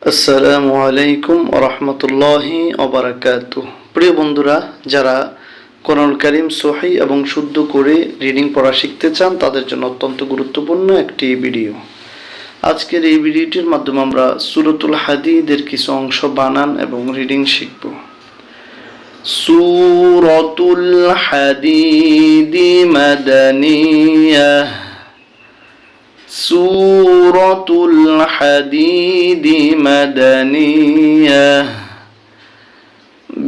আসসালামু আলাইকুম রহমতুল্লাহি ওবারাকাতুহ। প্রিয় বন্ধুরা, যারা কোরআনুল কারীম সহিহ এবং শুদ্ধ করে রিডিং পড়া শিখতে চান তাদের জন্য অত্যন্ত গুরুত্বপূর্ণ একটি ভিডিও। আজকের এই ভিডিওটির মাধ্যমে আমরা সূরাতুল হাদীদের কিছু অংশ বানান এবং রিডিং শিখব। সূরাতুল হাদীদ মাদানিয়াহ। সূরাতুল হাদীদ মাদানিয়াহ।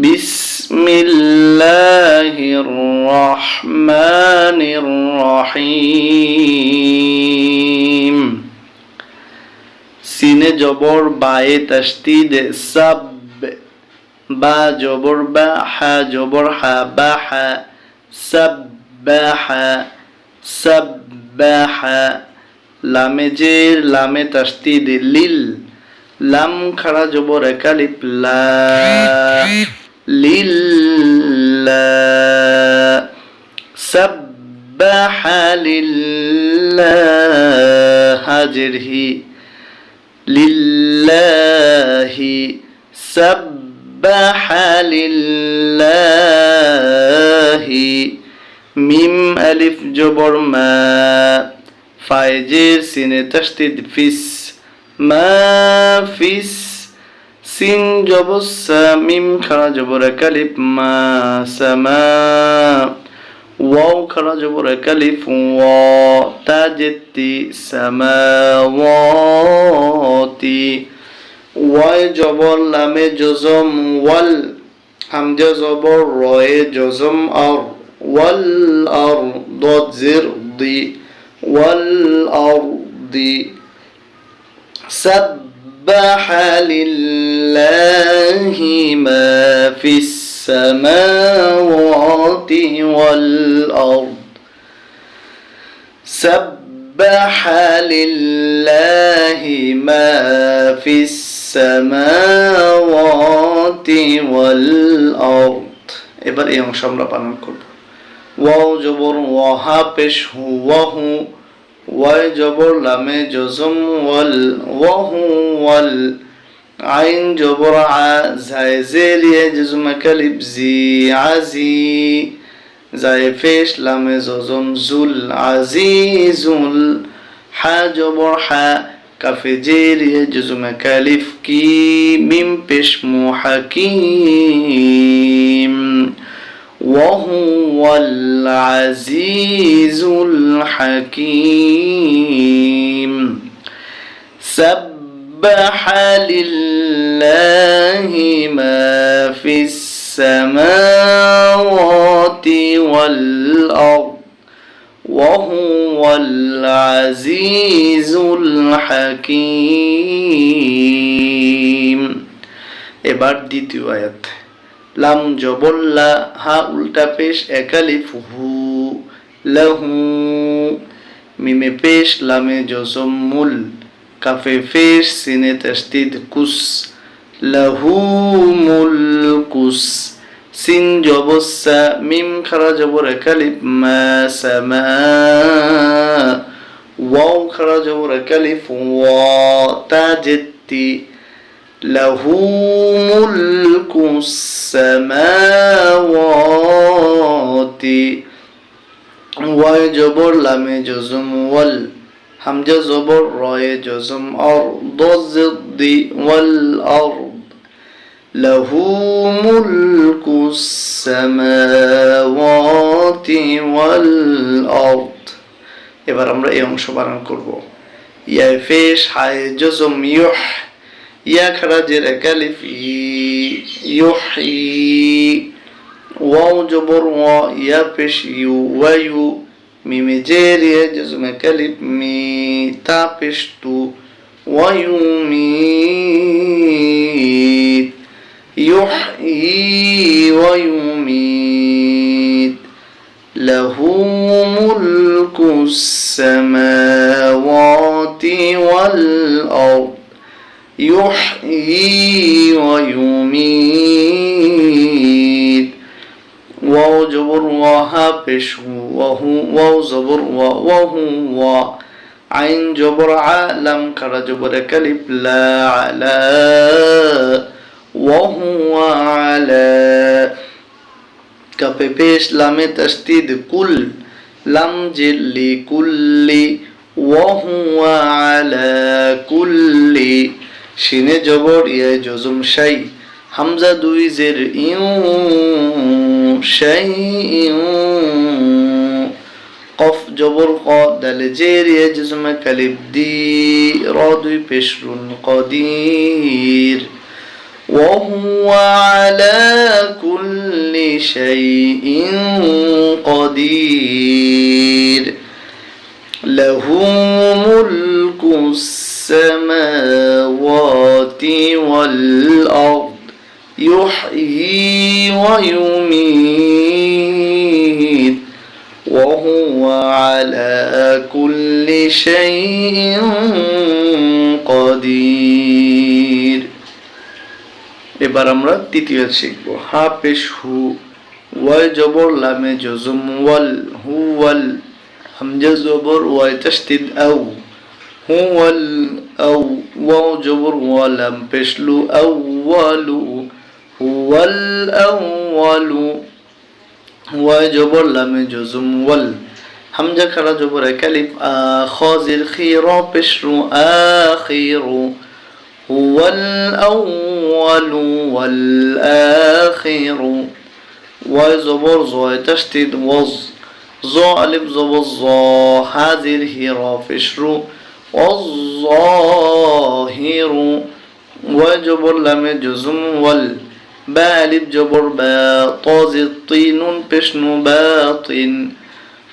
বিসমিল্লাহির রহমানির রহিম। সিনে জবর বায়ে তাসদীদ সাব, বা জবর বা, হা জবর হা, বা হা, সাব্বাহা সাব্বাহা। লামে জের লামে তাসদীদ লিল, লাম খাড়া জবর এক আলিফ লা, লিল্লাহ। সাব্বাহা লিল্লাহ হাজের হি, লিল্লাহি। সাব্বাহা লিল্লাহি। মিম আলিফ জবর মা, ফাইজের সিনে তাসদীদ ফিস, মাফিস। সিন জবর সা, মিম খাড়া জবর এক আলিফ মা, সামা। ওয়াও খাড়া জবর এক আলিফ ওয়া, তা জেতি সামাওয়াতি। ওয়াই জবর লামে জজম ওয়াল, হামজা জবর রয়ে জজম আর, ওয়াল আর। দদ জের দি, والأرض. سبح لله ما في السماوات والأرض. سبح لله ما في السماوات والأرض. এবার এই অংশ আমরা বানান করব। ওয়াও জবর ওয়াহা পেশ হু, ওয়াহু। ওয়াই জবর লামে জজম ওয়াল, ওয়াহু ওয়াল। আইন জবর আ, জায় জেলিয়ে জজম কালিব জি, আজি। জায় পেশ লামে জজম জুল, আজিজুল। হা জবর হা, কাফে জেলিয়ে জজম কালিফ কি, মিম পেশ মু হাকিম। وهو العزيز الحكيم. سبح لله ما في السماوات والأرض وهو العزيز الحكيم. এবার দ্বিতীয় আয়াত। লাম জবর লা, হা উল্টা পেশ এক আলিফ হু, লাহু। মিমে পেশ লামে জজম মুল, কাফে পেশ সিনে তাসদীদ কুস, লাহু মুলকুস। সিন জবর সা, মিম খাড়া জবর এক আলিফ মা, সামা। ওয়াও খাড়া জবর এক আলিফ ওয়া, তা জেতি। له ملك السماوات. ওয়াই জবর লামে জজম ওয়াল, হামজা জবর রয়ে জজম আর, দজি ওয়াল আরদ। له ملك السماوات والأرض. এবার আমরা এই অংশ বানান করব। ইয়া পেশ হায় জজম ইউহ, ইয়া খাড়া জের এক আলিফ ই, ইউহি। ওয়াও জবর ওয়া, ইয়া পেশ ইউ, ওয়ায়ু। মিমে জের ইয়া জজম এক আলিফ মি, তা পেশ তু, ওয়ায়ুমিত। ইউহি ওয়ায়ুমিত। লাহু মুলকুস সামাওয়াতি ওয়াল আরদ يحيي ويميت. ওয়াও জবর ওয়াহা পেশ হু, ওয়াহু। ওয়াও জবর ওয়া, ওয়াহু ওয়া। আইন জবর আ লাম খাড়া জবর কালিফ লা আলা ওয়া হুয়া আলা কাপে পেশ লামে তাসদিদ কুল লাম জিল্লি কুল্লি ওয়া হুয়া আলা কুল্লি শিনে জবর ইয়া জজম শাই হামজা দুই জের ইউ শাই ইউ কফ জবর ক দালে জের ইয়া জজম কালিফ দি র দুই পেশরুন কদির وهو على كل شيء قدير له ملك السماوات والأرض يحيي ويميت وهو على كل شيء قدير এবার আমরা তৃতীয় শিখব হা পেশ হু ওয়াই জবর লামে জজম ওয়াল হু ওয়াল হামজা জবর ওয়াই তাসদিদ আও হু ওয়াল আও ওয়াও জবর ওয়া লাম পেশ লু আউয়ালু হুয়াল আউয়ালু ওয়াই জবর লামে জজম ওয়াল হামজা খাড়া জবর কালিফ আ খাজির খিরা পেশ রু আখিরু هو الأول والآخر وزبر زو تشتد وز زو ألف زبر زا هذه الهراء فشرو والظاهر وجبر لم جزم وال با ألف جبر با طاز الطين بشنو باطن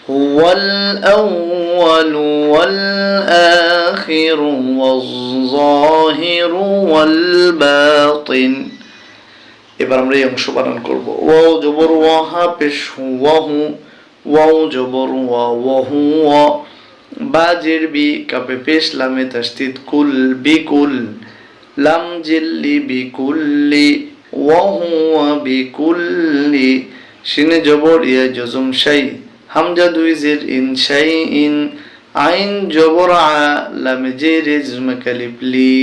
هو الأول والآخر والظاهر والباطن এবার আমরা এই অংশ বানান করব ওয়াও জবর ওয়াহা পেশ ওয়াহু ওয়াও জবর ওয়া ওয়াহু ওয়া বা জের বি কাপে পেশ লামে তাসদিদ কুল বিকুল লাম জিল্লি বিকুল্লি ওয়া হুয়া বিকুল্লি শিনে জবর ইয়া জজম শাই হামজা দুই জের ইন শাই ইন আইন জবর আ লামে জের জজম কালিফ লি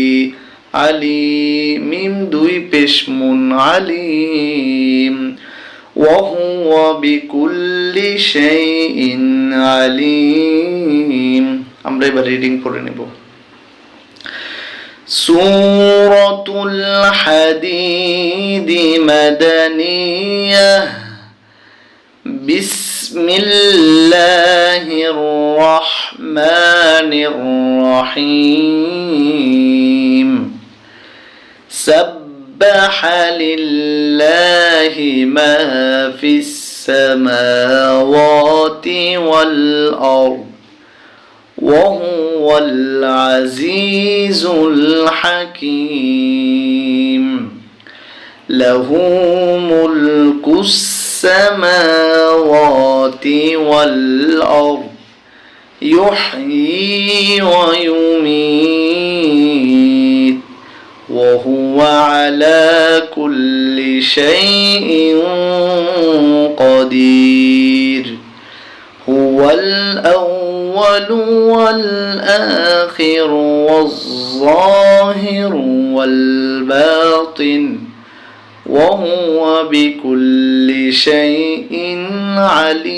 আলি মিম দুই পেশ মুন আলিম ওয়া হুয়া বিকুল্লি শাইইন আলিম আমরা এবার রিডিং করে নেব সূরাতুল হাদিদ মাদানিয়াহ বিসমিল্লাহির রহমানির রহিম سبح لله ما في السماوات والأرض وهو العزيز الحكيم له ملك السماوات والأرض يحيي ويميت وهو على كل شيء قدير هو الأول والآخر والظاهر والباطن وهو بكل شيء عليم